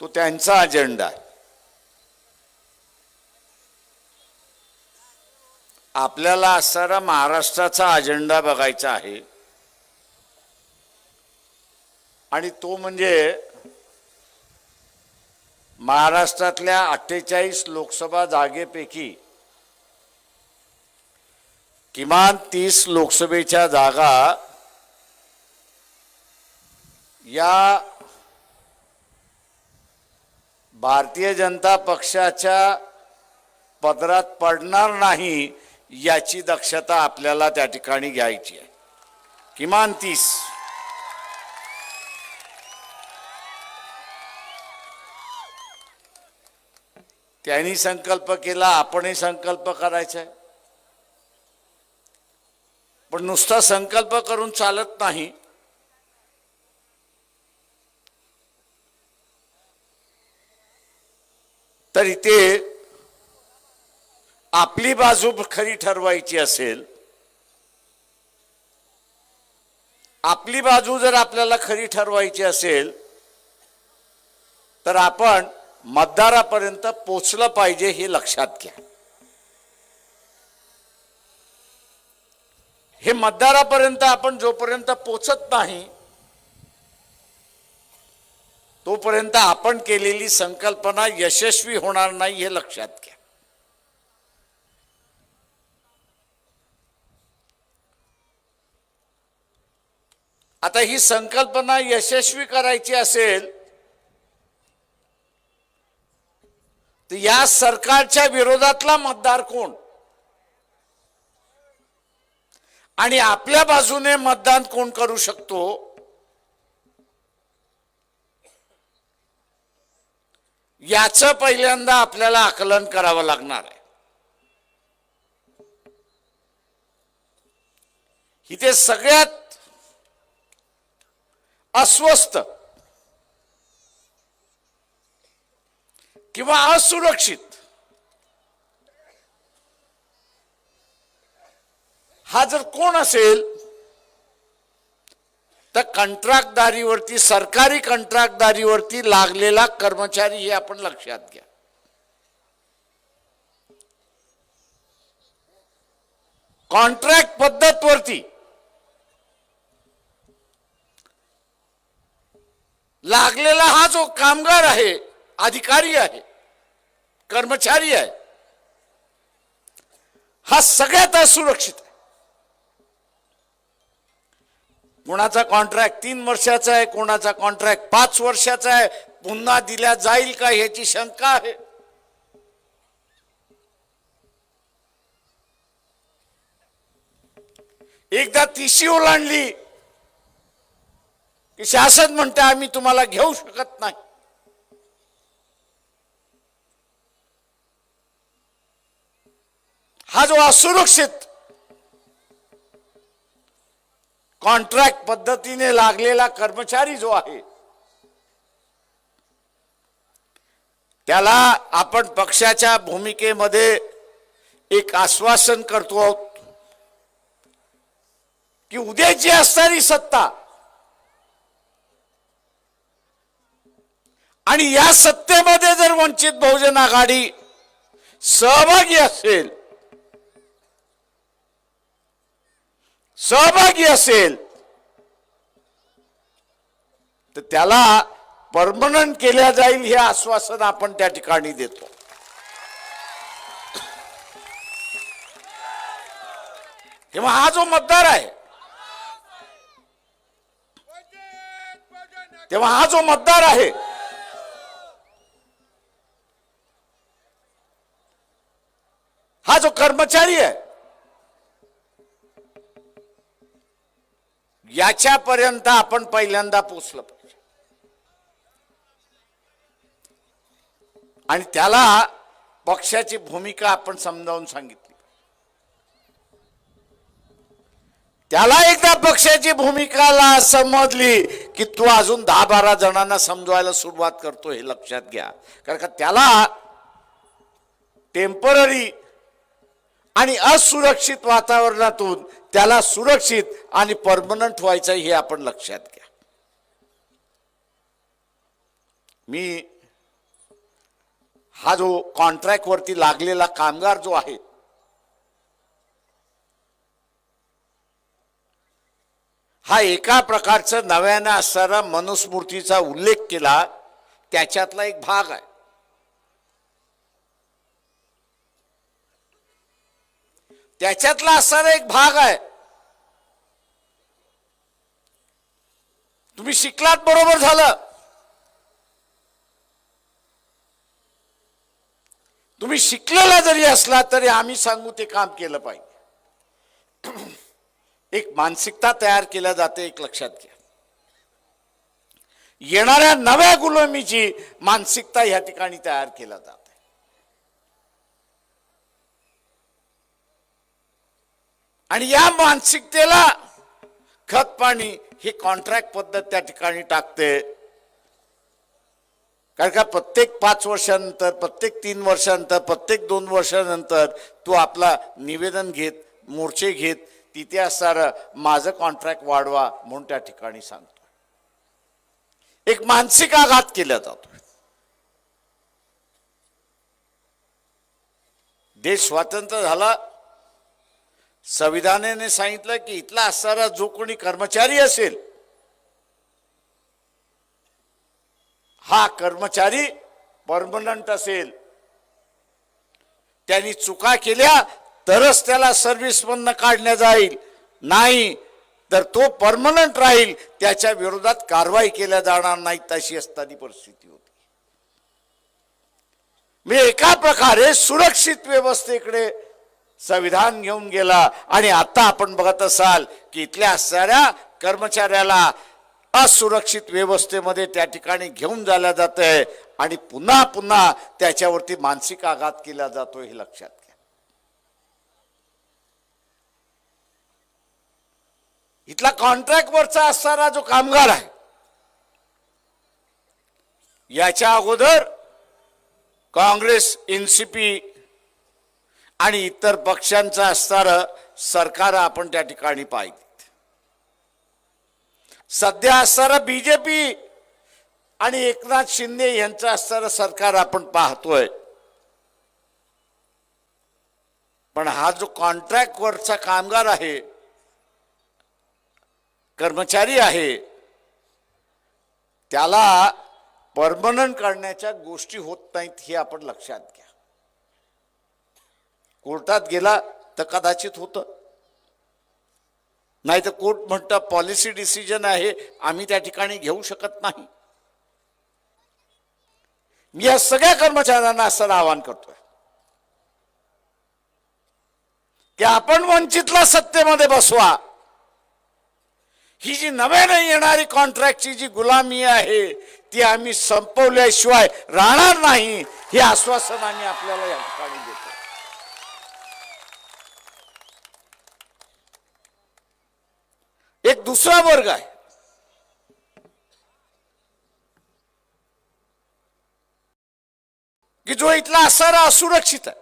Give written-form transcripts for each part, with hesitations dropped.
तो त्यांचा अजेंडा आहे. आपल्याला असणारा महाराष्ट्राचा अजेंडा बघायचा आहे आणि तो म्हणजे महाराष्ट्रातल्या 48 लोकसभा जागेपैकी किमान 30 लोकसभेच्या जागा या भारतीय जनता पक्षाच्या पदरात पडणार नाही याची दक्षता आपल्याला त्या ठिकाणी घ्यायची आहे. किमान 30. त्यांनी संकल्प केला, आपणही संकल्प करायचा आहे. पण नुसता संकल्प करून चालत नाही. तर इथे आपली बाजू खरी ठरवायची असेल, आपली बाजू जर आपल्याला खरी ठरवायची असेल तर आपण मतदारापर्यंत पोचलं पाहिजे हे लक्षात घ्या. हे मतदारापर्यंत आपण जोपर्यंत पोचत नाही तोपर्यंत आपण केलेली संकल्पना यशस्वी होणार नाही हे लक्षात घ्या. आता ही संकल्पना यशस्वी करायची असेल तर या सरकारच्या विरोधातला मतदार कोण आणि आपल्या बाजूने मतदान कोण करू शकतो याचं पहिल्यांदा आपल्याला आकलन करावं लागणार आहे. इथे सगळ्यात अस्वस्थ किंवा असुरक्षित हा जर कोण असेल तर कंत्राटदारीवरती, सरकारी कंत्राटदारीवरती लागलेला कर्मचारी हे आपण लक्षात घ्या. कॉन्ट्रॅक्ट पद्धतवरती लागलेला हा जो कामगार आहे, अधिकारी आहे, कर्मचारी आहे, हा सगळ्यात असुरक्षित आहे. कोणाचा कॉन्ट्रॅक्ट 3 वर्षाचा आहे, कोणाचा कॉन्ट्रॅक्ट 5 वर्षाचा आहे, पुन्हा दिल्या जाईल का याची शंका आहे. एकदा तिशी ओलांडली की शासन म्हणते आम्ही तुम्हाला घेऊ शकत नाही. हा जो असुरक्षित कॉन्ट्रॅक्ट पद्धतीने लागलेला कर्मचारी जो आहे त्याला आपण पक्षाच्या भूमिकेमध्ये एक आश्वासन करतो आहोत की उद्याची असणारी सत्ता आणि या सत्तेमध्ये जर वंचित बहुजन आघाडी सहभागी असेल तर त्याला परमनंट केल्या जाईल हे आश्वासन आपण त्या ठिकाणी देतो. तेव्हा हा जो मतदार आहे, हा जो कर्मचारी आहे, याच्यापर्यंत आपण पहिल्यांदा पोचलं पाहिजे आणि त्याला पक्षाची भूमिका आपण समजावून सांगितली. त्याला एकदा पक्षाची भूमिकाला समजली की तू अजून 10-12 जणांना समजवायला सुरुवात करतो हे लक्षात घ्या. कारण का त्याला टेम्पररी आणि असुरक्षित वातावरणातून त्याला सुरक्षित आणि परमनंट व्हायचं हे आपण लक्षात घ्या. मी हा जो कॉन्ट्रॅक्ट वरती लागलेला कामगार जो आहे, हा एका प्रकारचं नव्यानं असणारा मनुस्मृतीचा उल्लेख केला, त्याच्यातला एक भाग आहे. त्याच्यातला असणारा एक भाग आहे. तुम्ही शिकलात बरोबर झालं. तुम्ही शिकलेला जरी असला तरी आम्ही सांगू ते काम केलं पाहिजे. एक मानसिकता तयार केल्या जाते, एक लक्षात घ्या. येणाऱ्या नव्या गुलामीची मानसिकता या ठिकाणी तयार केल्या जाते. आणि या मानसिकतेला खत पाणी ही कॉन्ट्रॅक्ट पद्धत त्या ठिकाणी टाकते. कारण का प्रत्येक 5 वर्षानंतर, प्रत्येक 3 वर्षानंतर, प्रत्येक 2 वर्षानंतर तू आपला निवेदन घेत, मोर्चे घेत, तिथे असणारं माझं कॉन्ट्रॅक्ट वाढवा म्हणून त्या ठिकाणी सांगतो. एक मानसिक आघात केला जातो. देश स्वतंत्र झाला, संविधानाने सांगितलं की इथला असणारा जो कोणी कर्मचारी असेल, हा कर्मचारी परमनंट असेल. त्यांनी चुका केल्या तरच त्याला सर्व्हिसमधनं काढण्यात जाईल, नाही तर तो परमनंट राहील, त्याच्या विरोधात कारवाई केल्या जाणार नाही, तशी असताना परिस्थिती होती. मी एका प्रकारे सुरक्षित व्यवस्थेकडे संविधान घेऊन गेला. आणि आता आपण बघत असाल की इथल्या असणाऱ्या कर्मचाऱ्याला असुरक्षित व्यवस्थेमध्ये त्या ठिकाणी घेऊन जायला जात आहे आणि पुन्हा पुन्हा त्याच्यावरती मानसिक आघात केला जातो, हे लक्षात घ्या. इथला कॉन्ट्रॅक्ट वरचा असणारा जो कामगार आहे, याच्या अगोदर काँग्रेस, एनसीपी आणि इतर पक्षांचं असणारं सरकार आपण त्या ठिकाणी पाहिजे. सध्या असणारं बीजेपी आणि एकनाथ शिंदे यांचं असणारं सरकार आपण पाहतोय. पण हा जो कॉन्ट्रॅक्ट वरचा कामगार आहे, कर्मचारी आहे, त्याला परमनंट करण्याच्या गोष्टी होत नाहीत, हे आपण लक्षात घ्या. कोर्टात गेला तर कदाचित होतं, नाही तर कोर्ट म्हणतं पॉलिसी डिसिजन आहे, आम्ही त्या ठिकाणी घेऊ शकत नाही. मी या सगळ्या कर्मचाऱ्यांना असं आवाहन करतोय की आपण वंचितला सत्तेमध्ये बसवा. ही जी नव्याने येणारी कॉन्ट्रॅक्टची जी गुलामी आहे, ती आम्ही संपवल्याशिवाय राहणार नाही, हे आश्वासन आम्ही आपल्याला या ठिकाणी देतो. एक दुसरा वर्ग आहे की जो इथला असणारा असुरक्षित आहे.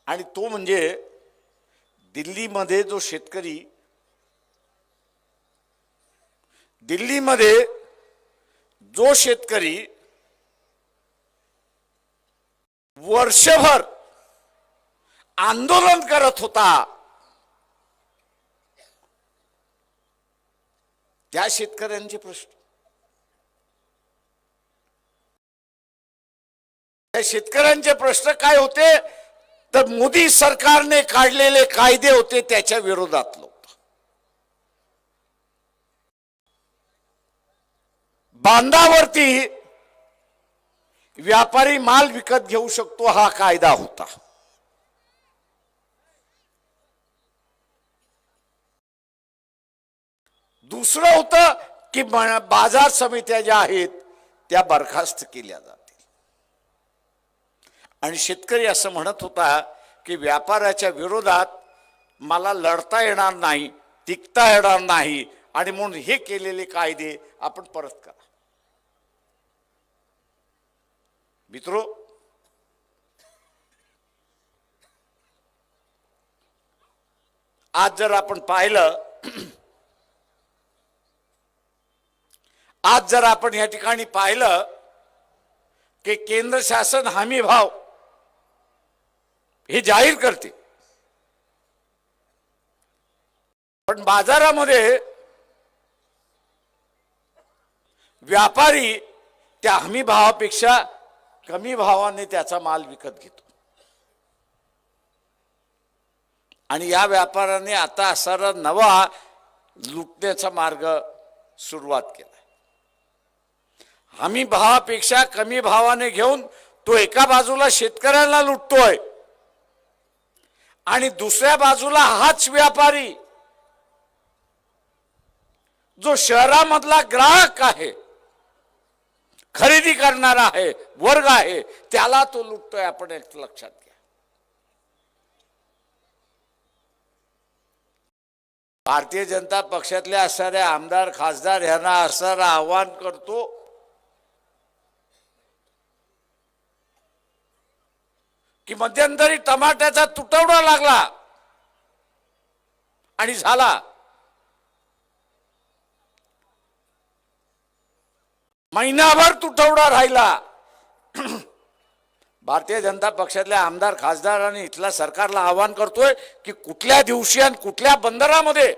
आणि तो म्हणजे दिल्लीमध्ये जो शेतकरी, दिल्लीमध्ये जो शेतकरी वर्षभर आंदोलन करत होता, त्या शेतकऱ्यांचे प्रश्न, त्या शेतकऱ्यांचे प्रश्न काय होते तर मोदी सरकारने काढलेले कायदे होते त्याच्या विरोधात होते. बांधावरती व्यापारी माल विकत घेऊ शकतो हा कायदा होता. दुसरं होतं की बाजार समित्या ज्या आहेत त्या बरखास्त केल्या जातील. आणि शेतकरी असं म्हणत होता की व्यापाराच्या विरोधात मला लढता येणार नाही, टिकता येणार नाही, आणि म्हणून हे केलेले कायदे आपण परत करा. मित्रो, आज जर आपण पाहिलं, आज जर आपण या ठिकाणी पाहिलं की केंद्र शासन हमी भाव हे जाहीर करते, पण बाजारामध्ये व्यापारी त्या हमी भावापेक्षा कमी भावाने त्याचा माल विकत घेतो आणि या व्यापाऱ्याने आता असा नवा लुटण्याचा मार्ग सुरुवात केला। हमी भावापेक्षा कमी भावाने घेऊन तो एका बाजूला शेतकऱ्यांना लुटतोय आणि दुसऱ्या बाजूला हाच व्यापारी जो शहरामधला ग्राहक आहे, खरेदी करणारा आहे, वर्ग आहे, त्याला तो लुटतोय। आपण एक लक्षात घ्या। भारतीय जनता पक्षातले असणारे आमदार खासदार यांना असणारं आव्हान करतो की मध्यंतरी टमाट्याचा तुटवडा लागला आणि झाला, महिनाभर तुटवडा राहिला। भारतीय जनता पक्षातल्या आमदार खासदारांनी इथल्या सरकारला आवाहन करतोय की कुठल्या दिवशी आणि कुठल्या बंदरामध्ये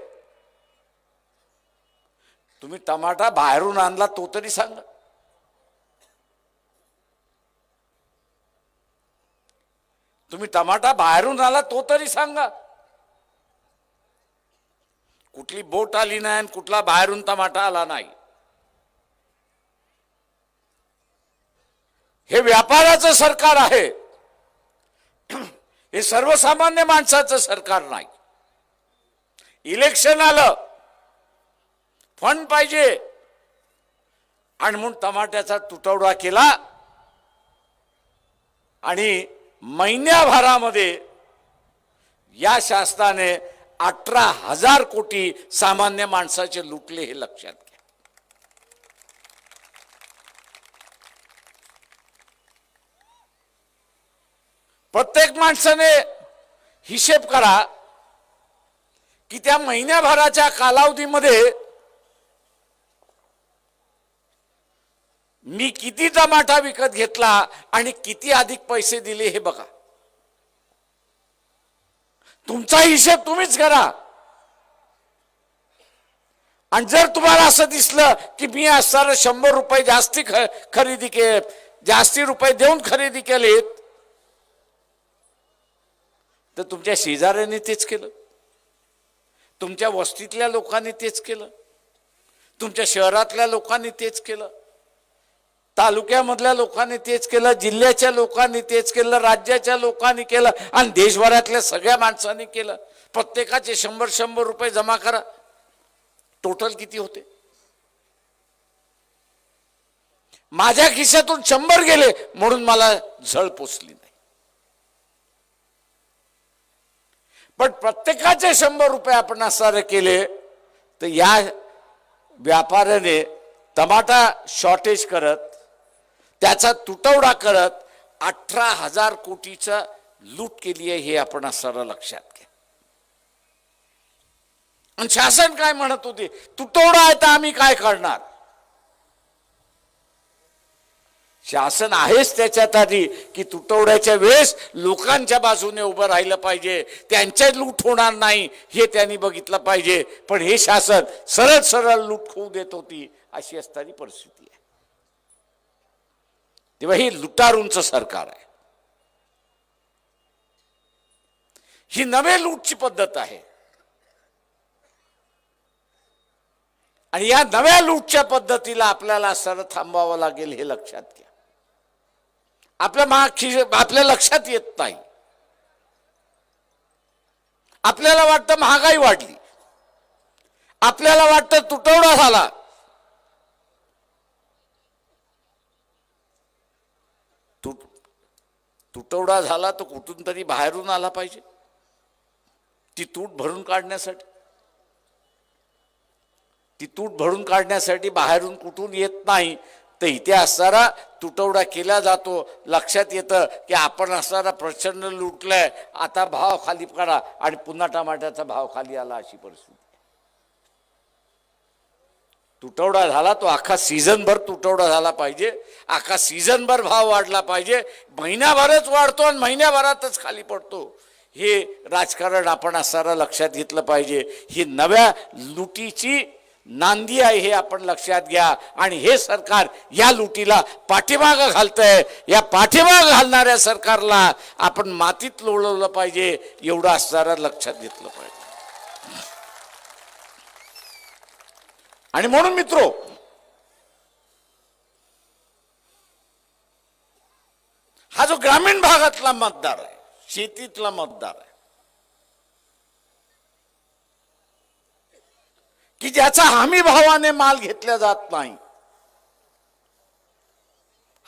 तुम्ही टमाटा बाहेरून आणला तो तरी सांगा। तुम्ही टमाटा बाहेरून आला तो तरी सांगा। कुठली बोट आली नाही आणि कुठला बाहेरून टमाटा आला नाही। हे व्यापाराचं सरकार आहे, हे सर्वसामान्य माणसाचं सरकार नाही। इलेक्शन आलं, फंड पाहिजे आणि म्हणून टमाट्याचा तुटवडा केला आणि महिन्याभरामध्ये या शासनाने 18,000 कोटी सामान्य माणसाचे लुटले, हे लक्षात घ्या। प्रत्येक माणसाने हिशेब करा की त्या महिन्याभराच्या कालावधीमध्ये मी किती टमाटा विकत घेतला आणि किती अधिक पैसे दिले हे बघा। तुमचा हिशेब तुम्हीच करा आणि जर तुम्हाला असं दिसलं की मी असणार 100 रुपये जास्ती खरेदी केले, जास्ती रुपये देऊन खरेदी केलेत, तर तुमच्या शेजाऱ्यांनी तेच केलं, तुमच्या वस्तीतल्या लोकांनी तेच केलं, तुमच्या शहरातल्या लोकांनी तेच केलं, तालुक्यामधल्या लोकांनी तेच केलं, जिल्ह्याच्या लोकांनी तेच केलं, राज्याच्या लोकांनी केलं आणि देशभरातल्या सगळ्या माणसांनी केलं। प्रत्येकाचे 100 रुपये जमा करा, टोटल किती होते? माझ्या खिशातून 100 गेले म्हणून मला झळ पोचली नाही, पण प्रत्येकाचे 100 रुपये आपण असणारे केले तर या व्यापाऱ्याने टमाटा शॉर्टेज करत, त्याचा तुटवडा करत 18,000 कोटीचा लूट केली आहे, हे आपण असणारा लक्षात घ्या। आणि शासन काय म्हणत होते? तुटवडा आहे तर आम्ही काय करणार? शासन आहेच त्याच्यात आधी की तुटवड्याच्या वेळेस लोकांच्या बाजूने उभं राहिलं पाहिजे, त्यांच्या लूट होणार नाही हे त्यांनी बघितलं पाहिजे। पण हे शासन सरळ सरळ लूट होऊ देत होती, अशी असणारी परिस्थिती आहे। तेव्हा ही लुटारूंचं सरकार आहे, ही नवे लूटची पद्धत आहे आणि या नव्या लूटच्या पद्धतीला आपल्याला सरळ थांबावं लागेल, हे लक्षात घ्या। आपल्या लक्षात येत नाही, आपल्याला वाटतं महागाई वाढली, आपल्याला वाटतं तुटवडा झाला, तुटवडा झाला तर कुठून तरी बाहेरून आला पाहिजे ती तूट भरून काढण्यासाठी। ती तूट भरून काढण्यासाठी बाहेरून कुठून येत नाही, तर इथे असणारा तुटवडा केला जातो। लक्षात येतं की आपण असणारा प्रचंड लुटलाय, आता भाव खाली करा आणि पुन्हा टमाट्याचा भाव खाली आला, अशी परिस्थिती। तुटवडा झाला तो अख्खा सीझनभर तुटवडा झाला पाहिजे, अख्खा सीझनभर भाव वाढला पाहिजे, महिन्याभरच वाढतो आणि महिन्याभरातच खाली पडतो, हे राजकारण आपण असणारा लक्षात घेतलं पाहिजे. ही नव्या लुटीची नांदी आहे हे आपण लक्षात घ्या. आणि हे सरकार या लुटीला पाठीमागं घालतंय. या पाठीमागं घालणाऱ्या सरकारला आपण मातीत लोळवलं पाहिजे, एवढं असणारा लक्षात घेतलं पाहिजे. आणि म्हणून मित्रो, हा जो ग्रामीण भागातला मतदार आहे, शेतीतला मतदार आहे, की ज्याचा हमी भावाने माल घेतला जात नाही,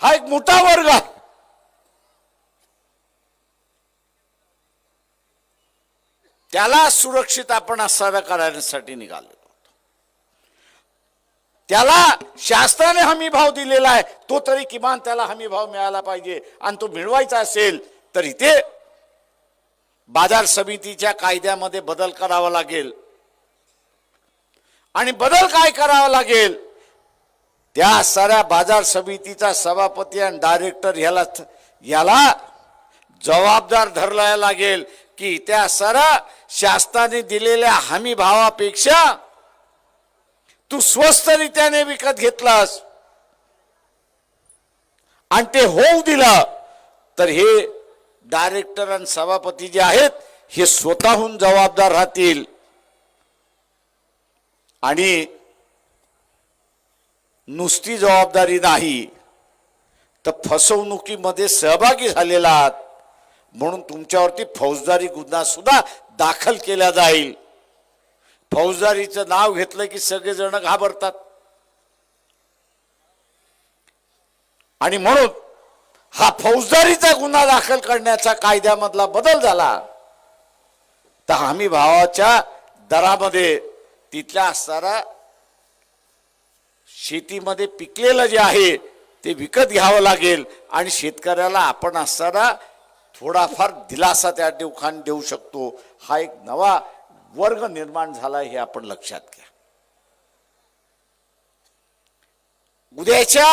हा एक मोठा वर्ग आहे. त्याला सुरक्षित आपण असणारा करण्यासाठी निघालो. त्याला शासनाने हमी भाव दिलेला आहे, तो तरी किमान त्याला हमी भाव मिळाला पाहिजे. आणि तो मिळवायचा असेल तर इथे बाजार समितीच्या कायद्यामध्ये बदल करावा लागेल. आणि बदल काय करावा लागेल, त्या साऱ्या बाजार समितीचा सभापती आणि डायरेक्टर याला जबाबदार धरला लागेल की त्या साऱ्या शासनाने दिलेल्या हमी भावापेक्षा तू स्वस्त रीत्याने विकत घेतलास आणि ते होऊ दिलं तर हे डायरेक्टर आणि सभापती जे आहेत हे स्वतःहून जबाबदार राहतील. आणि नुसती जबाबदारी नाही तर फसवणुकीमध्ये सहभागी झालेला आहात म्हणून तुमच्यावरती फौजदारी गुन्हा सुद्धा दाखल केला जाईल. फौजदारीचं नाव घेतलं की सगळेजण घाबरतात. आणि म्हणून हा फौजदारीचा गुन्हा दाखल करण्याचा कायद्यामधला बदल झाला तर हमी भावाच्या दरामध्ये तिथल्या असणारा शेतीमध्ये पिकलेलं जे आहे ते विकत घ्यावं लागेल. आणि शेतकऱ्याला आपण असणारा थोडाफार दिलासा त्या ठिकाणी देऊ शकतो. हा एक नवा वर्ग निर्माण झाला हे आपण लक्षात घ्या. उद्याच्या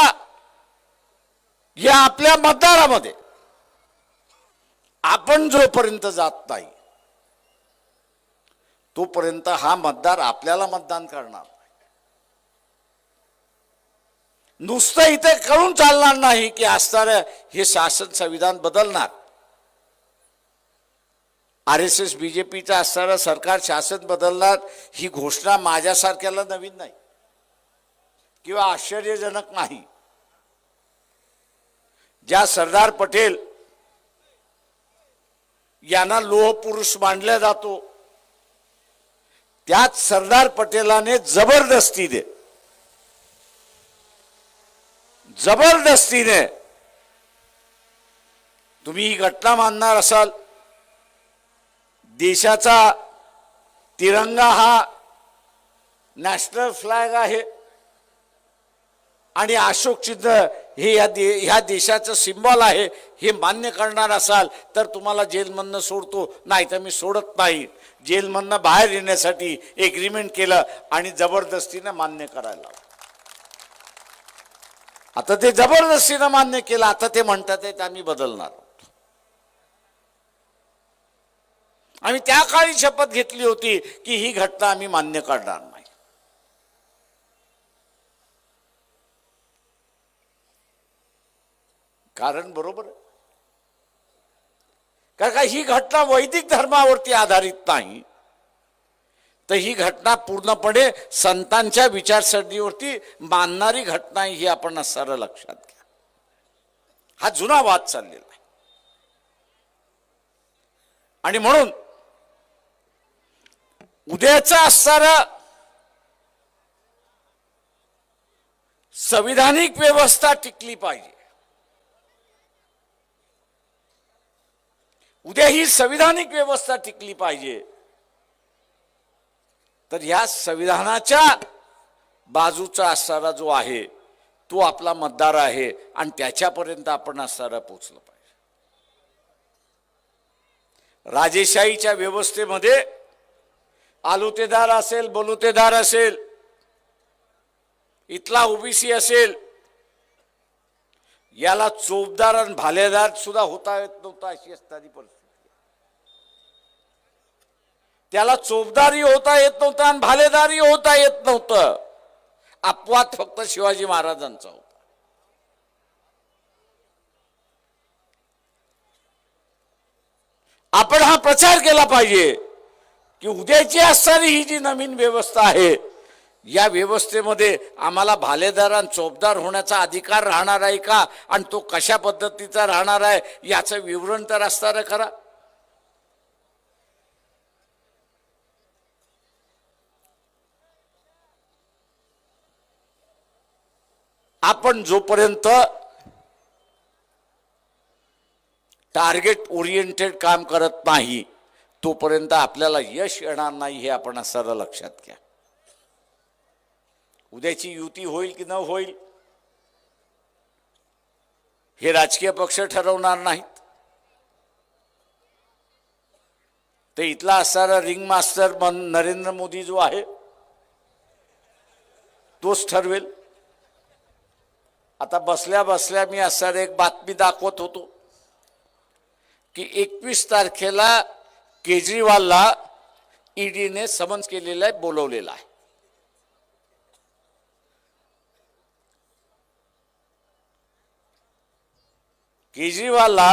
या आपल्या मतदारामध्ये आपण जोपर्यंत जात नाही तोपर्यंत हा मतदार आपल्याला मतदान करणार. नुसतं इथे कळून चालणार नाही की असणारं हे शासन संविधान बदलणार. RSS BJPचं असणारं सरकार शासन बदलणार ही घोषणा माझ्यासारख्याला नवीन नाही किंवा आश्चर्यजनक नाही. ज्या सरदार पटेल यांना लोह पुरुष मानला जातो त्याच सरदार पटेलाने जबरदस्तीने तुम्ही ही घटना मानणार असाल, देशाचा तिरंगा हा नॅशनल फ्लॅग आहे आणि अशोक चिन्ह हे ह्या देशाचं सिम्बॉल आहे हे मान्य करणार असाल तर तुम्हाला जेलमधनं सोडतो, नाही तर मी सोडत नाही. जेलमधनं बाहेर येण्यासाठी एग्रीमेंट केलं आणि जबरदस्तीने मान्य करायला. आता ते जबरदस्तीने मान्य केलं, आता ते म्हणतात आम्ही बदलणार. आम्ही त्या काळी शपथ घेतली होती की ही घटना आम्ही मान्य करणार नाही. कारण बरोबर आहे, कारण का ही घटना वैदिक धर्मावरती आधारित नाही तर ही घटना पूर्णपणे संतांच्या विचारसरणीवरती मानणारी घटना आहे ही आपण सारं लक्षात घ्या. हा जुना वाद चाललेला आहे. आणि म्हणून उद्याचा असणारा संविधानिक व्यवस्था टिकली पाहिजे. उद्या ही संविधानिक व्यवस्था टिकली पाहिजे तर ह्या संविधानाच्या बाजूचा असणारा जो आहे तो आपला मतदार आहे आणि त्याच्यापर्यंत आपण असणारा पोचलं पाहिजे. राजेशाहीच्या व्यवस्थेमध्ये आलुतेदार असेल, बलुतेदार असेल, इथला ओबीसी असेल, याला चोपदार आणि भालेदार सुद्धा होता येत नव्हता, अशी असणारी परिस्थिती. त्याला चोपदारही होता येत नव्हता आणि भालेदारही होता येत नव्हतं. अपवाद फक्त शिवाजी महाराजांचा होता. आपण हा प्रचार केला पाहिजे की उद्याची असणारी ही जी नवीन व्यवस्था आहे, या व्यवस्थेमध्ये आम्हाला भालेदार आणि चोपदार होण्याचा अधिकार राहणार आहे का, आणि तो कशा पद्धतीचा राहणार आहे याचं विवरण तर असणार खरा. आपण जोपर्यंत टार्गेट ओरिएंटेड काम करत नाही, तोपर्यंत आपल्याला यश येणार नाही, हे आपण सरळ लक्षात घ्या. उद्याची युती होईल की न होईल हे राजकीय पक्ष ठरवणार नाहीत. ते इथला असणारा रिंग मास्टर नरेंद्र मोदी जो आहे तोच ठरवेल. आता बसल्या बसल्या मी असणारी एक बातमी दाखवत होतो की 21 तारखेला केजरीवालला ईडीने समन्स केलेला आहे, बोलवलेला आहे. केजरीवालला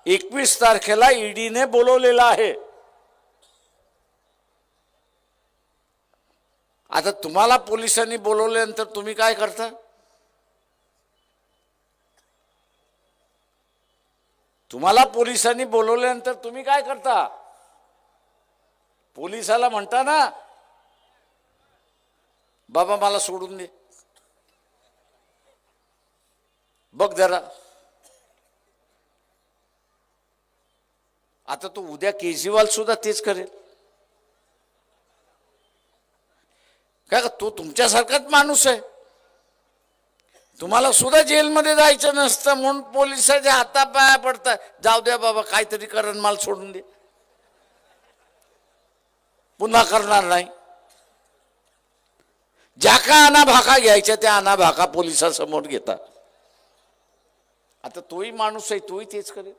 21 तारखेला ईडीने बोलवलेला आहे. आता तुम्हाला पोलिसांनी बोलवल्यानंतर तुम्ही काय करता? तुम्हाला पोलिसांनी बोलवल्यानंतर तुम्ही काय करता? पोलिसाला म्हणता ना, बाबा मला सोडून दे, बघ जरा. आता तो उद्या केजरीवाल सुद्धा तेच करेल का? तो तुमच्यासारखाच माणूस आहे. तुम्हाला सुद्धा जेलमध्ये जायचं नसतं म्हणून पोलिसाच्या हातापाया पडतात, जाऊ द्या बाबा काहीतरी करण, मला सोडून दे, पुन्हा करणार नाही. ज्या का अनाभाका घ्यायच्या त्या अनाभाका पोलिसासमोर घेतात. आता तोही माणूस आहे, तोही तेच करेल.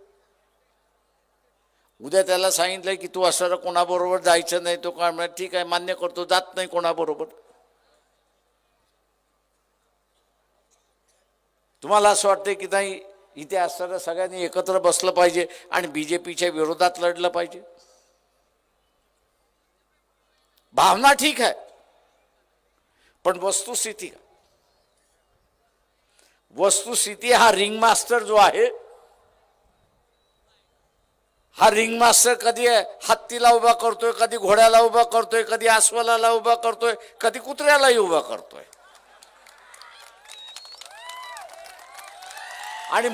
उद्या त्याला सांगितलंय की तू असं कोणाबरोबर जायचं नाही, तो काय म्हणा ठीक आहे मान्य करतो, जात नाही कोणाबरोबर. तुम्हाला असं वाटतंय की नाही इथे असताना सगळ्यांनी एकत्र बसलं पाहिजे आणि बीजेपीच्या विरोधात लढलं पाहिजे? भावना ठीक आहे, पण वस्तुस्थिती का? वस्तुस्थिती हा रिंग मास्टर जो आहे, हा रिंग मास्टर कधी हत्तीला उभा करतोय, कधी घोड्याला उभा करतोय, कधी अस्वलाला उभा करतोय, कधी कुत्र्यालाही उभा करतोय. आणि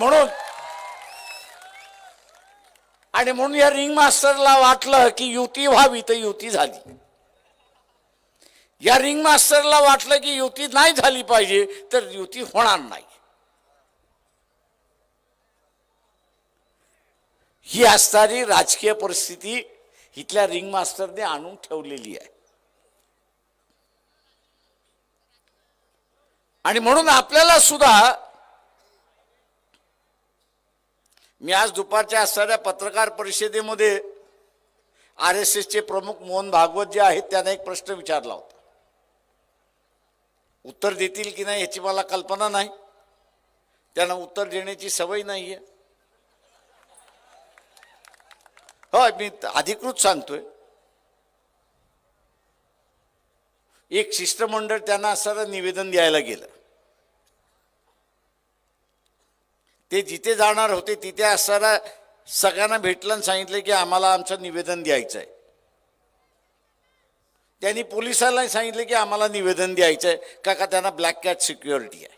म्हणून या रिंग मास्टरला वाटलं की युती व्हावी, तर युती झाली. या रिंग मास्टरला वाटलं की युती नाही झाली पाहिजे, तर युती होणार नाही. ही असणारी राजकीय परिस्थिती इथल्या रिंग मास्टरने आणून ठेवलेली आहे. आणि म्हणून आपल्याला सुद्धा, मी आज दुपारच्या असणाऱ्या पत्रकार परिषदेमध्ये RSSचे प्रमुख मोहन भागवत जे आहेत त्यांना एक प्रश्न विचारला होता. उत्तर देतील की नाही याची मला कल्पना नाही, त्यांना उत्तर देण्याची सवय नाहीये. हो, मी अधिकृत सांगतोय, एक शिष्टमंडळ त्यांना असणारं निवेदन द्यायला गेलं. ते जिथे जाणार होते तिथे असणारा सगळ्यांना भेटलं आणि सांगितलं की आम्हाला आमचं निवेदन द्यायचं आहे. त्यांनी पोलिसांना सांगितलं की आम्हाला निवेदन द्यायचं आहे, का त्यांना ब्लॅक कॅट सिक्युरिटी आहे.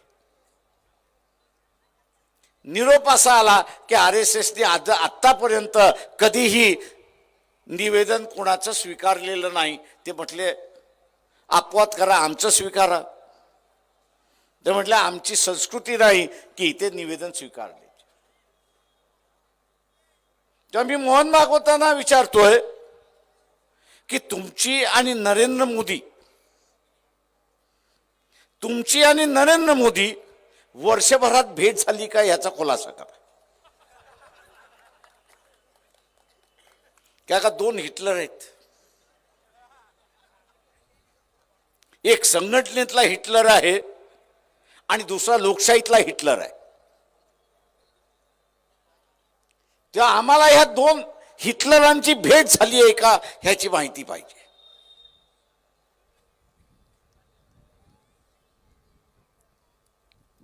निरोप असा आला की RSSने आतापर्यंत कधीही निवेदन कोणाचं स्वीकारलेलं नाही. ते म्हटले अपवाद करा, आमचं स्वीकारा. ते म्हटलं आमची संस्कृती नाही की इथे निवेदन स्वीकारले. तेव्हा मी मोहन भागवतांना विचारतोय की तुमची आणि नरेंद्र मोदी, तुमची आणि नरेंद्र मोदी वर्षभरात भेट झाली का याचा खुलासा करा. क्या का दोन हिटलर आहेत. एक संघटनेतला हिटलर आहे आणि दुसरा लोकशाहीतला हिटलर आहे. तेव्हा आम्हाला ह्या दोन हिटलरांची भेट झाली आहे का ह्याची माहिती पाहिजे.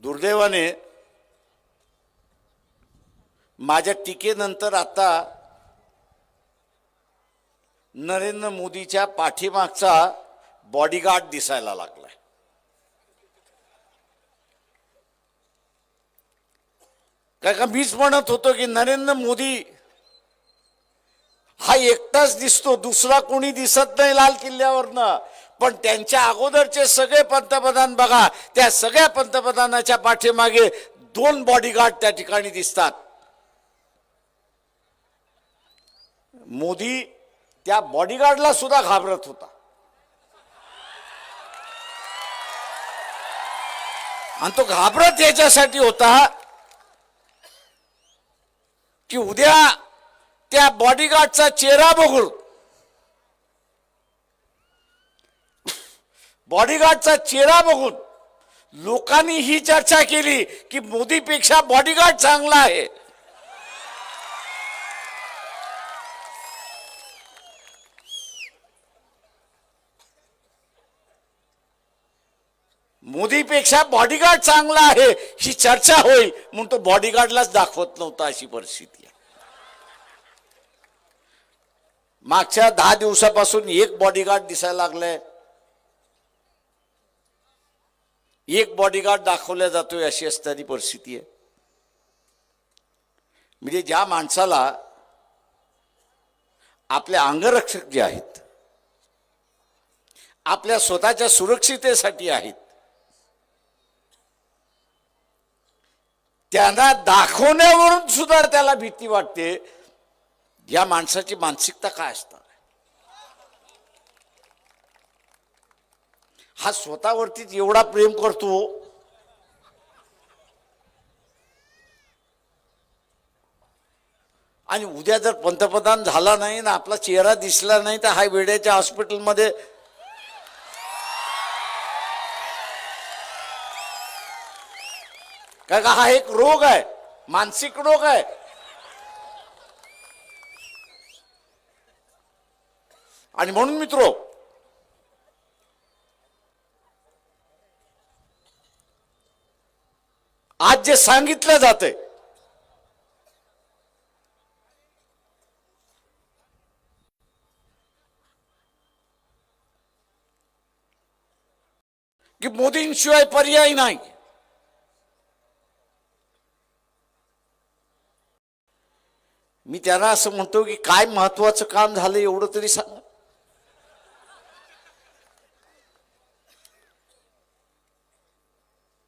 दुर्दैवाने माझ्या टीकेनंतर आता नरेंद्र मोदीच्या पाठीमागचा बॉडीगार्ड दिसायला लागलाय. काय का मीच म्हणत होतो की नरेंद्र मोदी हा एकटाच दिसतो, दुसरा कोणी दिसत नाही लाल किल्ल्यावरनं. पण त्यांच्या अगोदरचे सगळे पंतप्रधान बघा, त्या सगळ्या पंतप्रधानाच्या पाठीमागे दोन बॉडीगार्ड त्या ठिकाणी दिसतात. मोदी त्या बॉडीगार्डला सुद्धा घाबरत होता. आणि तो घाबरत याच्यासाठी होता की उद्या त्या बॉडीगार्डचा चेहरा बघून, बॉडीगार्डचा चेहरा बघून लोकांनी ही चर्चा केली की मोदीपेक्षा बॉडीगार्ड चांगला आहे. मोदीपेक्षा बॉडीगार्ड चांगला आहे ही चर्चा होईल म्हणून तो बॉडीगार्डलाच दाखवत नव्हता, अशी परिस्थिती आहे. मागच्या 10 दिवसापासून एक बॉडीगार्ड दिसायला लागलाय, एक बॉडीगार्ड दाखवला जातोय, अशी असणारी परिस्थिती आहे. म्हणजे ज्या माणसाला आपले अंगरक्षक जे आहेत, आपल्या स्वतःच्या सुरक्षितेसाठी आहेत, त्यांना दाखवण्यावरून सुद्धा त्याला भीती वाटते. या माणसाची मानसिकता काय असणार. हा स्वतःवरतीच एवढा प्रेम करतो आणि उद्या जर पंतप्रधान झाला नाही ना, आपला चेहरा दिसला नाही तर हा वेड्याच्या हॉस्पिटलमध्ये काय का, हा एक रोग आहे, मानसिक रोग आहे. आणि म्हणून मित्रो, आज जे सांगितलं जातंय की मोदींशिवाय पर्याय नाही, मी त्यांना असं म्हणतो की काय महत्वाचं काम झालं एवढं तरी सांगा.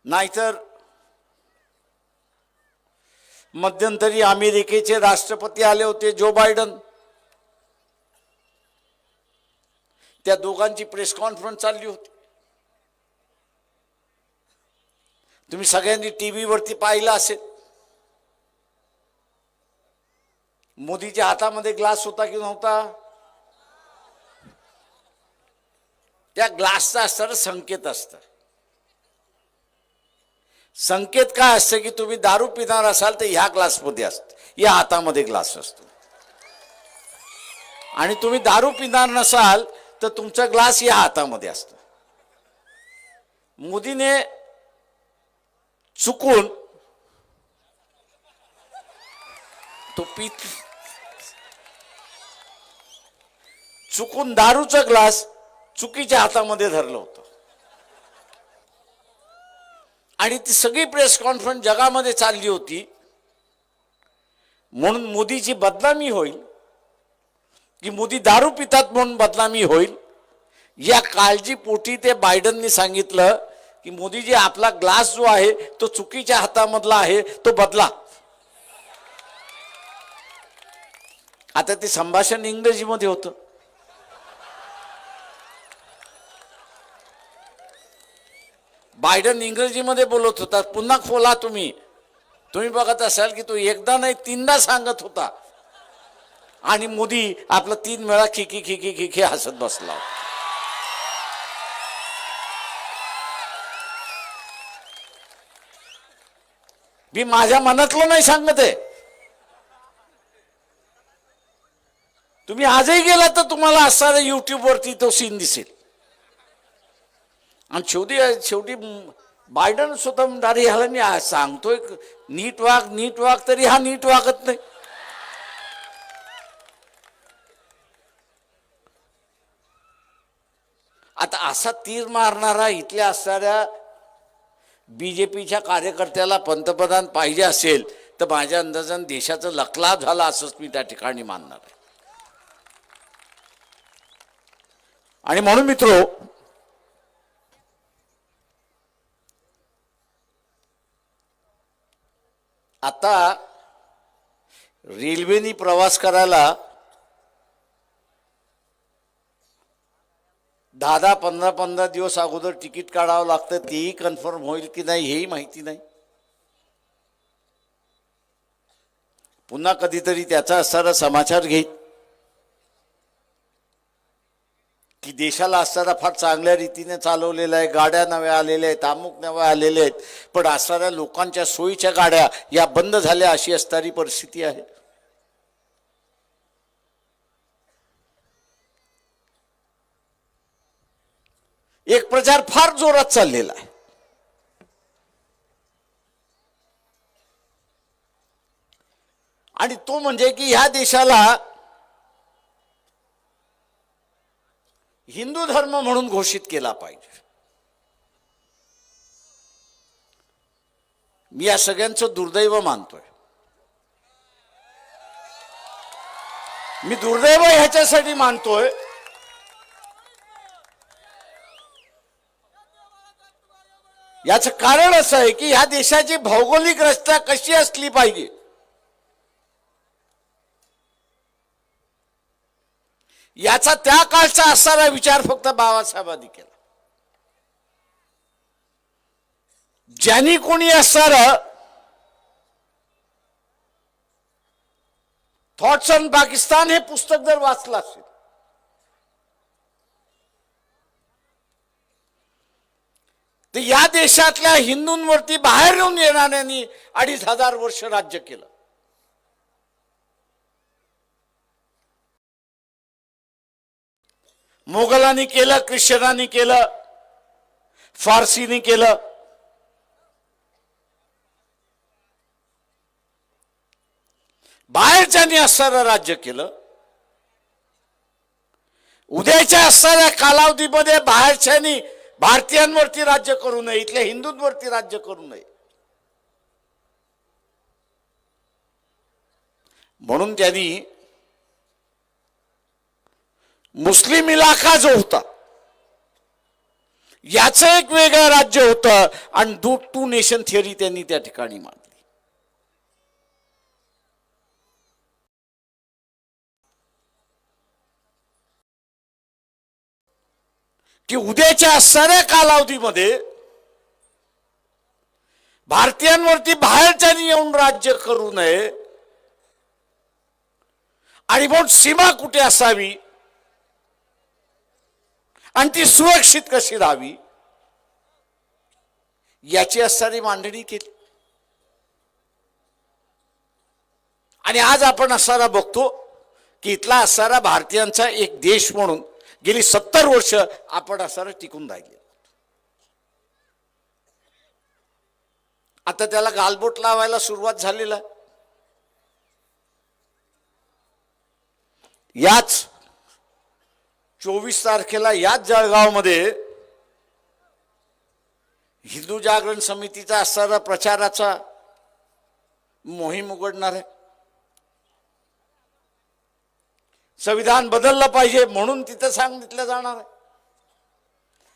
नाहीतर मध्यंतरी अमेरिकेचे राष्ट्रपती आले होते, जो बायडन. त्या दोघांची प्रेस कॉन्फरन्स चालली होती. तुम्ही सगळ्यांनी टीव्ही वरती पाहिलं असेल. मोदीच्या हातामध्ये ग्लास होता की नव्हता. त्या ग्लासचा असणारा संकेत असतं. संकेत काय असतं की तुम्ही दारू पिणार असाल तर ह्या ग्लासमध्ये असतं, या हातामध्ये ग्लास असतो. आणि तुम्ही दारू पिणार नसाल तर तुमचा ग्लास या हातामध्ये असतो. मोदीने चुकून तो चुकून दारूचा ग्लास चुकीच्या हातामध्ये धरलं होतं. आणि ती सगळी प्रेस कॉन्फरन्स जगामध्ये चालली होती. म्हणून मोदीची बदनामी होईल की मोदी दारू पितात म्हणून बदनामी होईल, या काळजीपोटी ते बायडननी सांगितलं की मोदीजी आपला ग्लास जो आहे तो चुकीच्या हातामधला आहे, तो बदला. आता ते संभाषण इंग्रजीमध्ये होतं. बायडन इंग्रजीमध्ये बोलत होता, पुन्हा खोला तुम्ही बघत असाल की तो एकदा नाही तीनदा सांगत होता आणि मोदी आपलं 3 वेळा खिकी खिकी खिकी हसत बसला. मी माझ्या मनातलं नाही सांगत आहे. तुम्ही आजही गेला तर तुम्हाला असणाऱ्या युट्यूब वरती तो सीन दिसेल. आणि शेवटी बायडन स्वतः म्हणणारे ह्याला मी सांगतोय नीट वाग तरी हा नीट वागत नाही. आता असा तीर मारणारा इथल्या असणाऱ्या बीजेपीच्या कार्यकर्त्याला पंतप्रधान पाहिजे असेल तर माझ्या अंदाजाने देशाचं लखलाभ झाला असंच मी त्या ठिकाणी मानणार आहे. आणि म्हणून मित्रो, आता रेल्वेनी प्रवास करायला 10-15 दिवस अगोदर तिकीट काढावं लागतं. तेही कन्फर्म होईल की नाही हेही माहिती नाही. पुन्हा कधीतरी त्याचा असणारा समाचार घेईल की देशाला असणारा फार चांगल्या रीतीने चालवलेला आहे, गाड्या नव्या आलेल्या आहेत, अमुक नव्या आलेल्या आहेत, पण असणाऱ्या लोकांच्या सोयीच्या गाड्या या बंद झाल्या अशी असणारी परिस्थिती आहे. एक प्रचार फार जोरात चाललेला आहे. आणि तो म्हणजे की ह्या देशाला हिंदू धर्म म्हणून घोषित केला पाहिजे. मी या सगळ्यांचं दुर्दैव मानतोय. मी दुर्दैव ह्याच्यासाठी मानतोय याचं कारण असं आहे की ह्या देशाची भौगोलिक रचना कशी असली पाहिजे याचा त्या काळचा असणारा विचार फक्त बाबासाहेबांनी केला. ज्यांनी कोणी असणारं थॉट्स ऑन पाकिस्तान हे पुस्तक जर वाचलं असेल तर या देशातल्या हिंदूंवरती बाहेरून येणाऱ्यांनी 2500 वर्ष राज्य केलं. मोगलांनी केलं, ख्रिश्चनांनी केलं, फारसीनी केलं. बाहेरच्यांनी असणारं राज्य केलं. उद्याच्या असणाऱ्या कालावधीमध्ये बाहेरच्यांनी भारतीयांवरती राज्य करू नये, इथल्या हिंदूंवरती राज्य करू नये. म्हणून त्यांनी मुस्लिम इलाका जो होता याचं एक वेगळं राज्य होतं आणि 2 नेशन थिअरी त्यांनी त्या ठिकाणी मांडली. की उद्याच्या असणाऱ्या कालावधीमध्ये भारतीयांवरती बाहेरच्यांनी येऊन राज्य करू नये आणि म्हणून सीमा कुठे असावी आणि ती सुरक्षित कशी राहावी याची असणारी मांडणी केली. आणि आज आपण असणारा बघतो की इथला असणारा भारतीयांचा एक देश म्हणून गेली 70 वर्ष आपण असणारा टिकून राहिले. आता त्याला गालबोट लावायला सुरुवात झालेला आहे. याच 24 तारखेला याच जळगावमध्ये हिंदू जागरण समितीचा असणारा प्रचाराचा मोहीम उघडणार आहे. संविधान बदललं पाहिजे म्हणून तिथं सांगितलं जाणार आहे.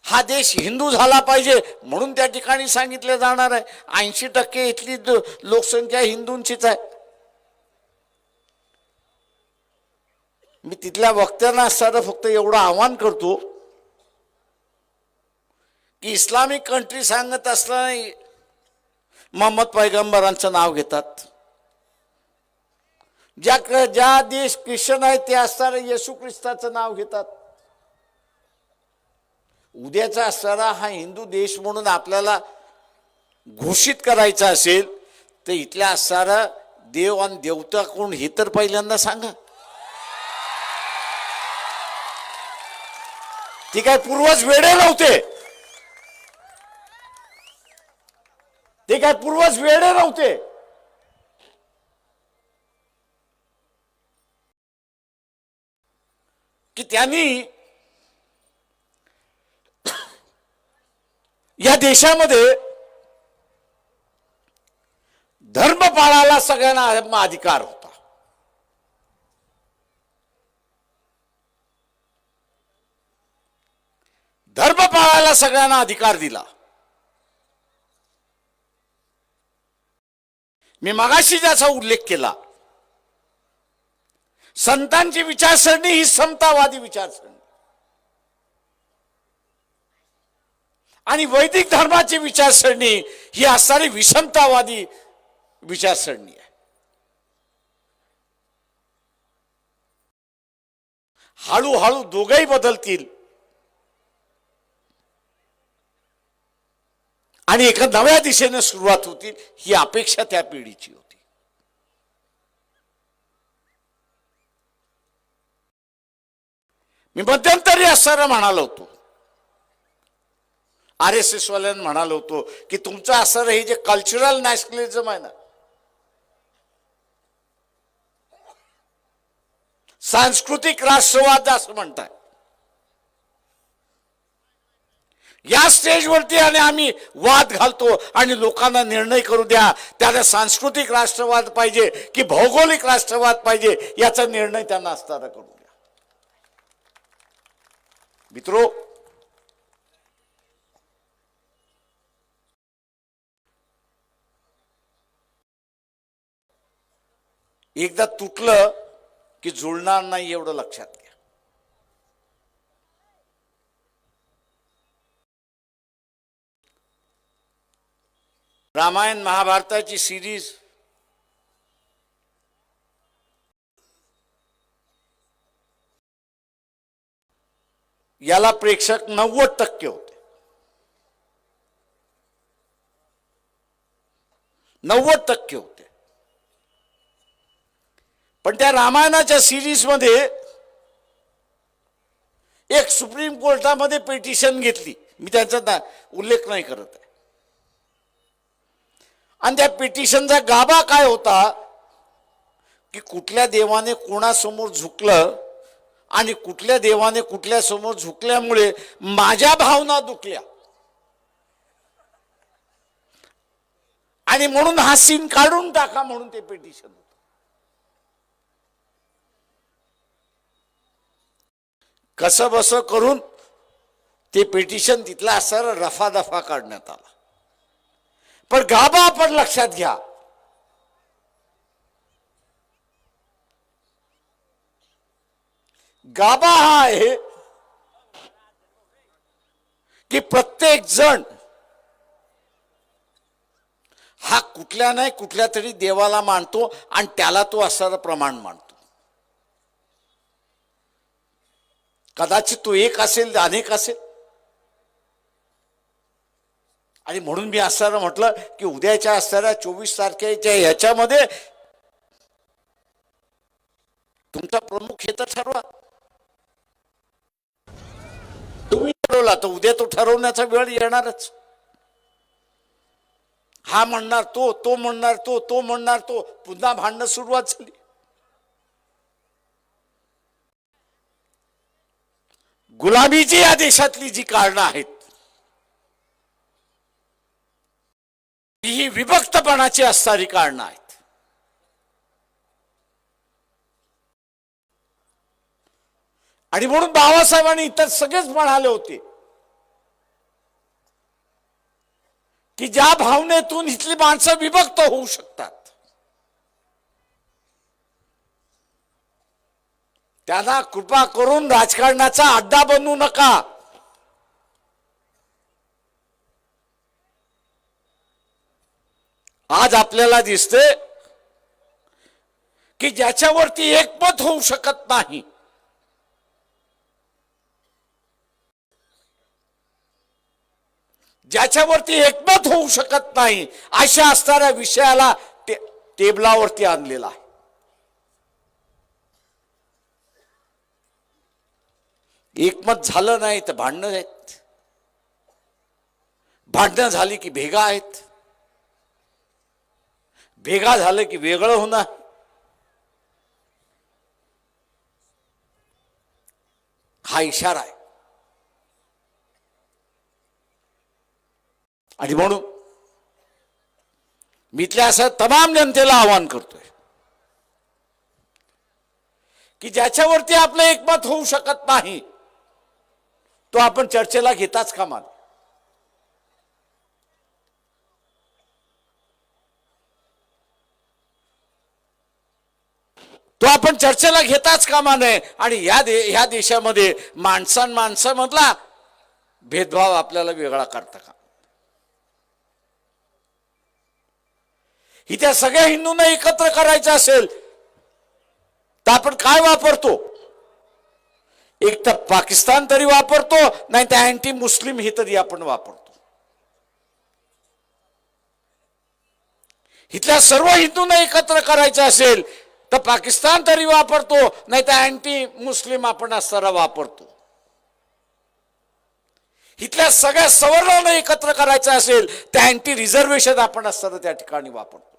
हा देश हिंदू झाला पाहिजे म्हणून त्या ठिकाणी सांगितलं जाणार आहे. 80% इथली लोकसंख्या हिंदूंचीच आहे. मी तिथल्या वक्त्यांना असताना फक्त एवढं आवाहन करतो की इस्लामिक कंट्री सांगत असताना मोहम्मद पैगंबरांचं नाव घेतात. ज्या देश ख्रिश्चन आहेत ते असताना येशू ख्रिस्ताचं नाव घेतात. उद्याचा असणारा हा हिंदू देश म्हणून आपल्याला घोषित करायचा असेल तर इथल्या असणारा देव आणि देवता कोण हे तर पहिल्यांदा सांगा. ती काय पूर्वज वेडे नव्हते, ते काय पूर्वज वेडे नव्हते. की त्यांनी या देशामध्ये धर्म पाळायला सगळ्यांना अधिकार होता. धर्म पाळायला सगळ्यांना अधिकार दिला. मी मगाशी ज्याचा उल्लेख केला, संतांची विचारसरणी ही समतावादी विचारसरणी आणि वैदिक धर्माची विचारसरणी ही असणारी विषमतावादी विचारसरणी आहे. हळूहळू दोघेही बदलतील आणि एका नव्या दिशेने सुरुवात होतील ही अपेक्षा त्या पिढीची होती. मी मध्यंतरी असताना म्हणालो होतो, RSS वाल्यांना म्हणालो होतो की तुमचं असं हे जे कल्चरल नॅशनलिझम आहे ना, सांस्कृतिक राष्ट्रवाद असं म्हणताय, या स्टेजवरती आणि आम्ही वाद घालतो आणि लोकांना निर्णय करू द्या त्याला सांस्कृतिक राष्ट्रवाद पाहिजे की भौगोलिक राष्ट्रवाद पाहिजे याचा निर्णय त्यांना असताना करू द्या. मित्रो, एकदा तुटलं की जुळणार नाही एवढं लक्षात घ्या. रामायण महाभारताची सिरीज याला प्रेक्षक 90% होते. 90% होते. पण त्या रामायणाच्या सिरीज मध्ये एक सुप्रीम कोर्टामध्ये पिटिशन घेतली, मी त्यांचा उल्लेख नाही करत आहे, आणि त्या पिटिशनचा गाभा काय होता की कुठल्या देवाने कोणासमोर झुकलं आणि कुठल्या देवाने कुठल्या समोर झुकल्यामुळे माझ्या भावना दुखल्या आणि म्हणून हा सीन काढून टाका म्हणून ते पिटिशन होतं. कसं बस करून ते पिटिशन तिथला असणारा रफादफा काढण्यात आला. पण गाभा आपण लक्षात घ्या, गाभा हा आहे की प्रत्येक जण हा कुठल्या नाही कुठल्या तरी देवाला मानतो आणि त्याला तो असणारं प्रमाण मानतो. कदाचित तो एक असेल, अनेक असेल. आणि म्हणून मी असताना म्हटलं की उद्याच्या असणाऱ्या 24 तारखेच्या ह्याच्यामध्ये तुमचा प्रमुख हे तर ठरवा. तुम्ही ठरवला तर उद्या तो ठरवण्याचा वेळ येणारच. हा म्हणणार तो, तो म्हणणार तो, तो म्हणणार तो, पुन्हा भांडणं सुरुवात झाली. गुलामीची या देशातली जी कारणं आहेत ही विभक्तपणाची असणारी कारणं आहेत. आणि म्हणून बाबासाहेबांनी इतर सगळेच म्हणाले होते की ज्या भावनेतून इथली माणसं विभक्त होऊ शकतात त्यांना कृपा करून राजकारणाचा अड्डा बनवू नका. आज आपल्याला दिसतंय की ज्याच्यावरती एकमत होऊ शकत नाही, ज्याच्यावरती एकमत होऊ शकत नाही अशा असणाऱ्या विषयाला टेबलावरती आणलेला आहे. एकमत झालं नाही तर भांडणं आहेत, भांडणं झाली की भेगा आहेत, भेगा झालं की वेगळं होणार. हा इशारा आहे. आणि म्हणून मी इथल्या असं तमाम जनतेला आवाहन करतोय की ज्याच्यावरती आपलं एकमत होऊ शकत नाही तो आपण चर्चेला घेताच कामा नये. तो आपण चर्चेला घेताच कामा नये. आणि ह्या देशामध्ये माणसांमधला भेदभाव आपल्याला वेगळा करता का. इथे सगळ्या हिंदूंना एकत्र करायचं असेल तर आपण काय वापरतो, एक तर पाकिस्तान तरी वापरतो, नाही तर अँटी मुस्लिम ही तरी आपण वापरतो. इथल्या सर्व हिंदूंना एकत्र करायचं असेल तर पाकिस्तान तरी वापरतो, नाही तर अँटी मुस्लिम आपण असताना वापरतो. इथल्या सगळ्या सवर्णांना एकत्र करायचं असेल तर अँटी रिझर्वेशन आपण असताना त्या ठिकाणी वापरतो.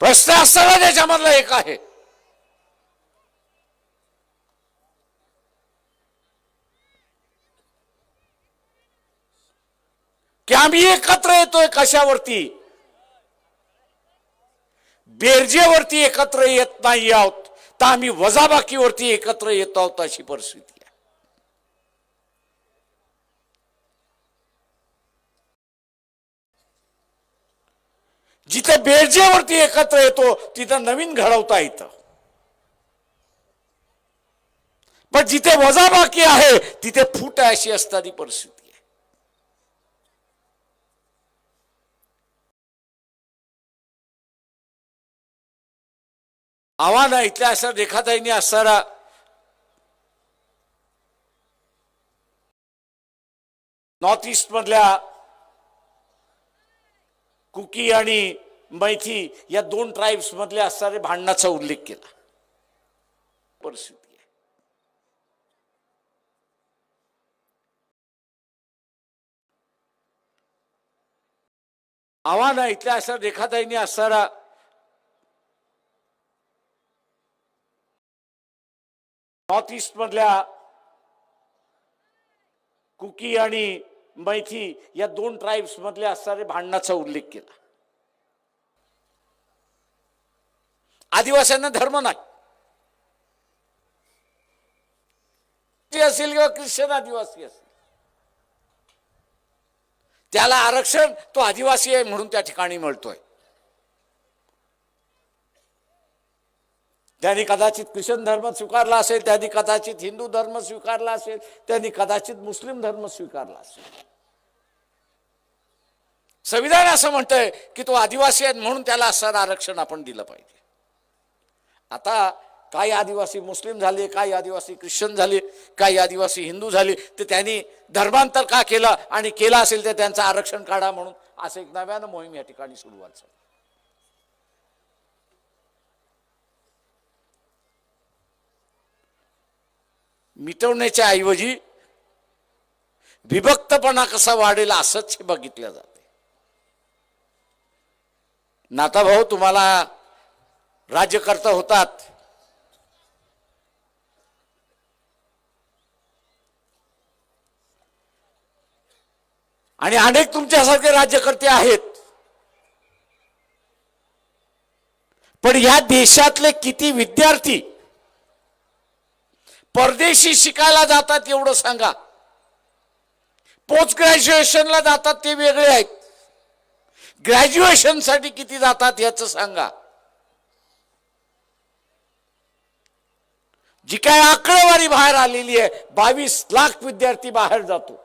प्रश्न असताना त्याच्यामधला एक आहे की आम्ही एकत्र येतोय कशावरती, बेरजेवरती एकत्र येत नाही आहोत तर आम्ही वजाबाकीवरती एकत्र येत आहोत अशी परिस्थिती आहे. जिथे बेरजेवरती एकत्र येतो तिथं नवीन घडवता येतं, पण जिथे वजाबाकी आहे तिथे फूट आहे अशी असणारी परिस्थिती आहे. आव्हान आहे इथल्या अशा रेखाताईंनी असणारा नॉर्थ ईस्ट मधल्या कुकी आणि मैथी या दोन ट्राइब्स मधल्या असणारे भांडणाचा उल्लेख केला. परिस्थिती आहे. आव्हान आहे इथल्या अशा रेखाताईंनी असणारा नॉर्थ ईस्ट मधल्या कुकी आणि मैथी या दोन ट्राइब्स मधले असणारे भांडणाचा उल्लेख केला. आदिवासींना धर्म नाही असेल किंवा ख्रिश्चन आदिवासी असेल त्याला आरक्षण तो आदिवासी आहे म्हणून त्या ठिकाणी मिळतोय. त्यांनी कदाचित ख्रिश्चन धर्म स्वीकारला असेल, त्यांनी कदाचित हिंदू धर्म स्वीकारला असेल, त्यांनी कदाचित मुस्लिम धर्म स्वीकारला असेल. संविधान असं म्हणतंय की तो आदिवासी आहे म्हणून त्याला असं आरक्षण आपण दिलं पाहिजे. आता काही आदिवासी मुस्लिम झाले, काही आदिवासी ख्रिश्चन झाले, काही आदिवासी हिंदू झाले, तर त्यांनी धर्मांतर का केलं आणि केलं असेल तर त्यांचं आरक्षण काढा म्हणून असं एक नव्यानं मोहीम या ठिकाणी सुरुवात झाली. मिटवण्याच्या ऐवजी विभक्तपणा कसा वाढेल असंच बघितलं जाते. नाताभाऊ तुम्हाला राज्यकर्ता होतात, आणि अनेक तुमच्यासारखे राज्यकर्ते आहेत, पण या देशातले किती विद्यार्थी परदेशी शिकायला जातात एवढं सांगा. पोस्ट ग्रॅज्युएशनला जातात ते वेगळे आहेत, ग्रॅज्युएशन साठी किती जातात याचं सांगा. जी काय आकडेवारी बाहेर आलेली आहे, 22 लाख विद्यार्थी बाहेर जातो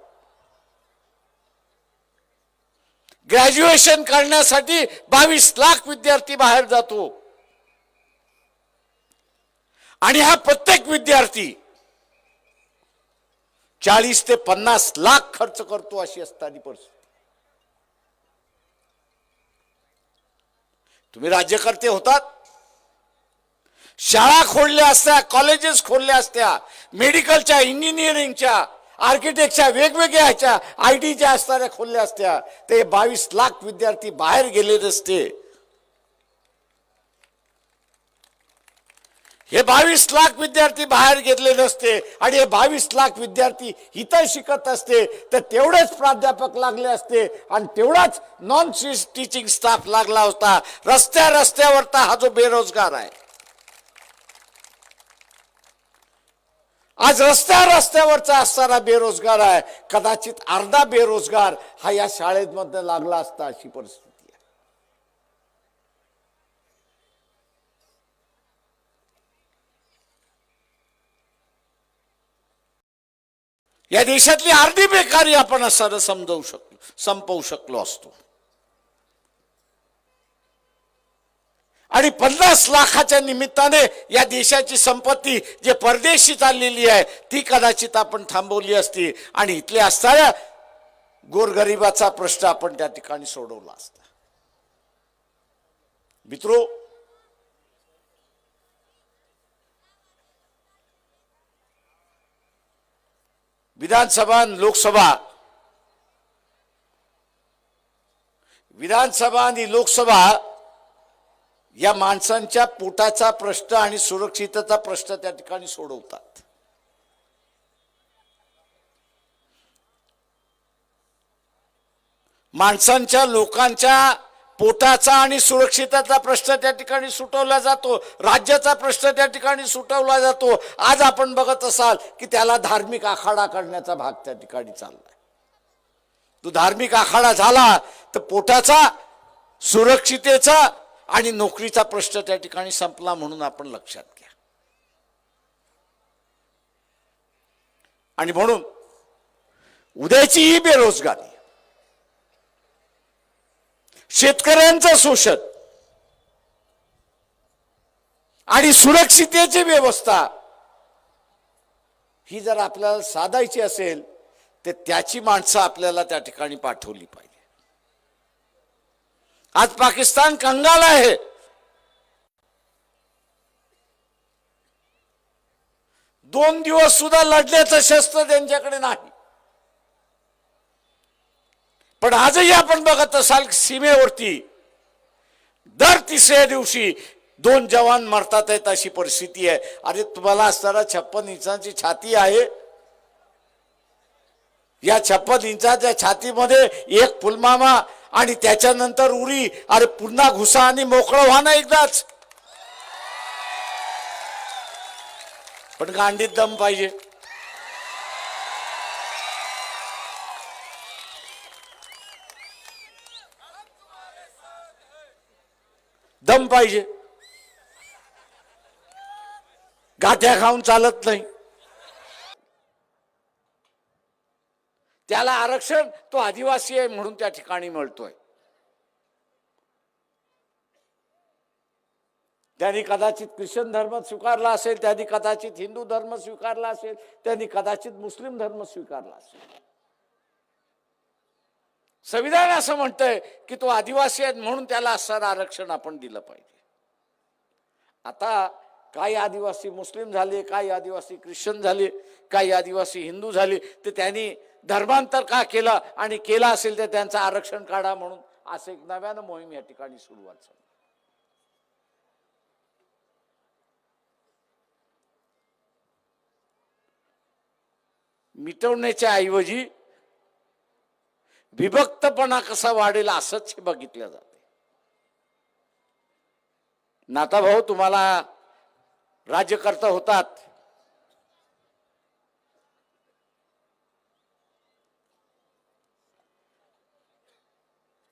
ग्रॅज्युएशन करण्यासाठी. 22 लाख विद्यार्थी बाहेर जातो आणि हा प्रत्येक विद्यार्थी 40 ते 50 लाख खर्च करतो अशी असताना परिस्थिती. तुम्ही राज्यकर्ते होतात, शाळा खोलल्या असत्या, कॉलेजेस खोलल्या असत्या, मेडिकलच्या, इंजिनिअरिंगच्या, आर्किटेक्टच्या, वेगवेगळ्या ह्याच्या, IT च्या असणाऱ्या खोलल्या असत्या, ते 22 लाख विद्यार्थी बाहेर गेले नसते. हे 22 लाख विद्यार्थी बाहेर गेले नसते आणि हे 22 लाख विद्यार्थी इथं शिकत असते तर तेवढेच प्राध्यापक लागले असते आणि तेवढाच नॉन टीचिंग स्टाफ लागला होता. रस्त्यावरचा हा जो बेरोजगार आहे, आज रस्त्यावरचा असणारा बेरोजगार आहे, कदाचित अर्धा बेरोजगार हा या शाळेमध्ये लागला असता अशी परिस्थिती आहे. या देशातली अर्धी बेकारी आपण असं संपवू शकलो असतो. आणि 50 लाखाच्या निमित्ताने या देशाची संपत्ती जे परदेशी चाललेली आहे ती कदाचित आपण थांबवली असती आणि इथले असणाऱ्या गोरगरिबाचा प्रश्न आपण त्या ठिकाणी सोडवला असता. मित्रो, विधानसभा आणि लोकसभा या माणसांच्या पोटाचा प्रश्न आणि सुरक्षिततेचा प्रश्न त्या ठिकाणी सोडवतात. माणसांच्या, लोकांच्या पोटाचा आणि सुरक्षिततेचा प्रश्न त्या ठिकाणी सुटवला जातो, राज्याचा प्रश्न त्या ठिकाणी सुटवला जातो. आज आपण बघत असाल की त्याला धार्मिक आखाडा करण्याचा भाग त्या ठिकाणी चाललाय. तो धार्मिक आखाडा झाला तर पोटाचा, सुरक्षितेचा आणि नोकरीचा प्रश्न त्या ठिकाणी संपला म्हणून आपण लक्षात घ्या. आणि म्हणून उद्याची ही बेरोजगारी, शेतकऱ्यांचं शोषण आणि सुरक्षितेची व्यवस्था ही जर आपल्याला साधायची असेल तर त्याची माणसं आपल्याला त्या ठिकाणी पाठवली पाहिजे. आज पाकिस्तान कंगाल आहे. दोन दिवस सुद्धा लढण्याचं शस्त्र त्यांच्याकडे नाही. पण आजही आपण बघत असाल सीमेवरती दर तिसऱ्या दिवशी 2 जवान मरतात आहेत अशी परिस्थिती आहे. अरे तुम्हाला असताना 56 इंचाची छाती आहे, या 56 इंचाच्या छातीमध्ये एक पुलवामा आणि त्याच्यानंतर उरी, अरे पुन्हा घुसा आणि मोकळं व्हा ना एकदाच. पण गांडीत दम पाहिजे. दम पाहिजे. गाठ्या खाऊन चालत नाही. त्याला आरक्षण तो आदिवासी आहे म्हणून त्या ठिकाणी मिळतोय. त्यांनी कदाचित ख्रिश्चन धर्म स्वीकारला असेल, त्यांनी कदाचित हिंदू धर्म स्वीकारला असेल, त्यांनी कदाचित मुस्लिम धर्म स्वीकारला असेल. संविधान असं म्हणतंय की तो आदिवासी आहे म्हणून त्याला असणारं आरक्षण आपण दिलं पाहिजे. आता काही आदिवासी मुस्लिम झाले, काही आदिवासी ख्रिश्चन झाले, काही आदिवासी हिंदू झाले, तर त्यांनी धर्मांतर का केलं आणि केलं असेल तर त्यांचं आरक्षण काढा म्हणून असं एक नव्यानं मोहीम या ठिकाणी सुरुवात झाली. मिटवण्याच्या ऐवजी विभक्तपणा कसा वाढेल असंच हे बघितलं जाते. नाताभाऊ तुम्हाला राज्यकर्ता होतात,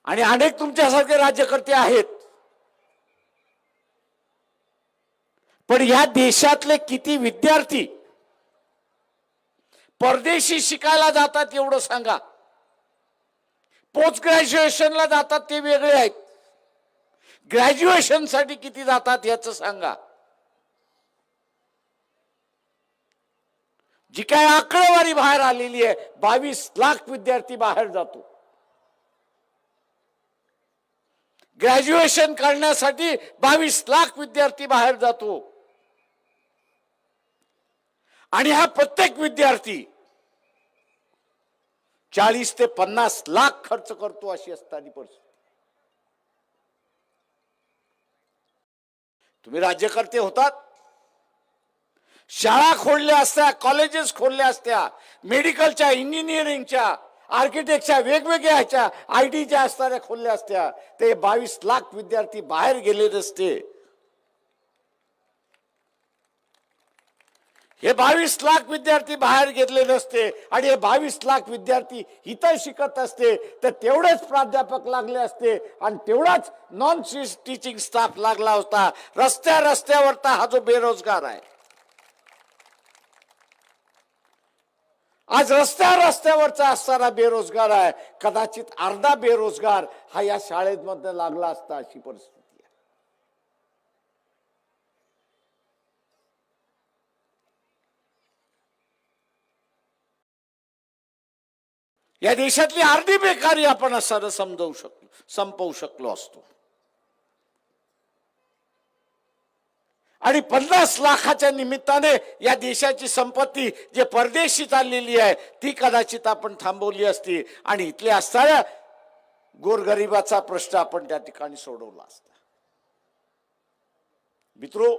आणि अनेक तुमच्यासारखे राज्यकर्ते आहेत, पण ह्या देशातले किती विद्यार्थी परदेशी शिकायला जातात एवढं सांगा. पोस्ट ग्रॅज्युएशनला जातात ते वेगळे आहेत, ग्रॅज्युएशन साठी किती जातात याचं सांगा. जी काय आकडेवारी बाहेर आलेली आहे, 22 लाख विद्यार्थी बाहेर जातो ग्रॅज्युएशन करण्यासाठी. 22 लाख विद्यार्थी बाहेर जातो आणि हा प्रत्येक विद्यार्थी 40 ते 50 लाख खर्च करतो अशी असताना परिस्थिती. तुम्ही राज्यकर्ते होतात, शाळा खोलल्या असत्या, कॉलेजेस खोलल्या असत्या, मेडिकलच्या, इंजिनिअरिंगच्या, आर्किटेक्टच्या, वेगवेगळ्या ह्याच्या, IT च्या असणाऱ्या खोलल्या असत्या, ते 22 लाख विद्यार्थी बाहेर गेले नसते. हे 22 लाख विद्यार्थी बाहेर गेले नसते आणि हे 22 लाख विद्यार्थी इथं शिकत असते तर तेवढेच प्राध्यापक लागले असते आणि तेवढाच नॉन टीचिंग स्टाफ लागला होता. रस्त्यावरचा हा जो बेरोजगार आहे, आज रस्त्यावरचा असणारा बेरोजगार आहे, कदाचित अर्धा बेरोजगार हा या शाळेमध्ये लागला असता अशी परिस्थिती. या देशातली अर्धी बेकारी आपण असं संपवू शकलो असतो. आणि 50 लाखाच्या निमित्ताने या देशाची संपत्ती जे परदेशी चाललेली आहे ती कदाचित आपण थांबवली असती आणि इथले असणाऱ्या गोरगरिबाचा प्रश्न आपण त्या ठिकाणी सोडवला असता. मित्रो,